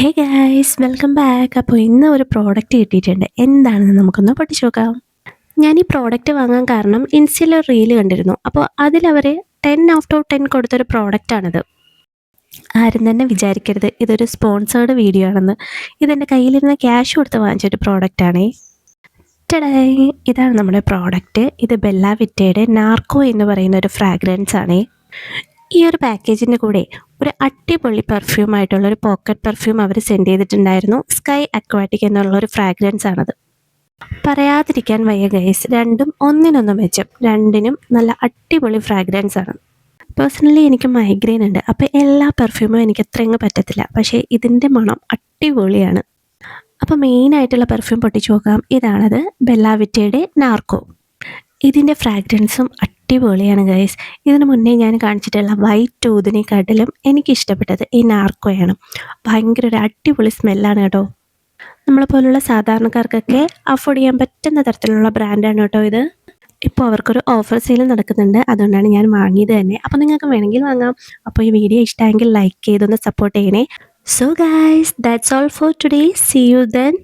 Hey guys welcome back. അപ്പോൾ ഇന്ന് ഒരു പ്രോഡക്റ്റ് കിട്ടിയിട്ടുണ്ട്. എന്താണെന്ന് നമുക്കൊന്ന് പഠിച്ചു നോക്കാം. ഞാൻ ഈ പ്രോഡക്റ്റ് വാങ്ങാൻ കാരണം ഇൻസ്റ്റയിൽ ഒരു റീല് കണ്ടിരുന്നു. അപ്പോൾ അതിലവർ 10/10 കൊടുത്തൊരു പ്രോഡക്റ്റാണിത്. ആരും തന്നെ വിചാരിക്കരുത് ഇതൊരു സ്പോൺസേർഡ് വീഡിയോ ആണെന്ന്. ഇതെൻ്റെ കയ്യിലിരുന്ന ക്യാഷ് കൊടുത്ത് വാങ്ങിച്ചൊരു പ്രോഡക്റ്റാണേ. ടടായ്! ഇതാണ് നമ്മുടെ പ്രോഡക്റ്റ്. ഇത് ബെല്ല വിറ്റയുടെ നാർക്കോ എന്ന് പറയുന്ന ഒരു ഫ്രാഗ്രൻസ് ആണേ. ഈ ഒരു പാക്കേജിൻ്റെ കൂടെ ഒരു അടിപൊളി പെർഫ്യൂം ആയിട്ടുള്ളൊരു പോക്കറ്റ് പെർഫ്യൂം അവർ സെൻഡ് ചെയ്തിട്ടുണ്ടായിരുന്നു. സ്കൈ അക്വാറ്റിക് എന്നുള്ളൊരു ഫ്രാഗ്രൻസ് ആണത്. പറയാതിരിക്കാൻ വയ്യ ഗൈസ്, രണ്ടും ഒന്നിനൊന്നും മെച്ചം. രണ്ടിനും നല്ല അടിപൊളി ഫ്രാഗ്രൻസ് ആണ്. പേഴ്സണലി എനിക്ക് മൈഗ്രെയിൻ ഉണ്ട്, അപ്പോൾ എല്ലാ പെർഫ്യൂമും എനിക്ക് അത്രയങ്ങ് പറ്റത്തില്ല. പക്ഷേ ഇതിൻ്റെ മണം അടിപൊളിയാണ്. അപ്പോൾ മെയിനായിട്ടുള്ള പെർഫ്യൂം പൊട്ടിച്ചു നോക്കാം. ഇതാണത്, ബെല്ല വിറ്റയുടെ നാർക്കോ. ഇതിൻ്റെ ഫ്രാഗ്രൻസും അടിപൊളിയാണ് ഗൈസ്. ഇതിന് മുന്നേ ഞാൻ കാണിച്ചിട്ടുള്ള വൈറ്റ് ടൂതിനെക്കാട്ടിലും എനിക്കിഷ്ടപ്പെട്ടത് ഈ നാർക്കോയാണ്. ഭയങ്കര ഒരു അടിപൊളി സ്മെല്ലാണ് കേട്ടോ. നമ്മളെപ്പോലുള്ള സാധാരണക്കാർക്കൊക്കെ അഫോർഡ് ചെയ്യാൻ പറ്റുന്ന തരത്തിലുള്ള ബ്രാൻഡാണ് കേട്ടോ ഇത്. ഇപ്പോൾ അവർക്കൊരു ഓഫർ സെയിൽ നടക്കുന്നുണ്ട്, അതുകൊണ്ടാണ് ഞാൻ വാങ്ങിയത് തന്നെ. അപ്പോൾ നിങ്ങൾക്ക് വേണമെങ്കിൽ വാങ്ങാം. അപ്പോൾ ഈ വീഡിയോ ഇഷ്ടമെങ്കിൽ ലൈക്ക് ചെയ്തൊന്ന് സപ്പോർട്ട് ചെയ്യണേ. So guys, that's all for today. See you then.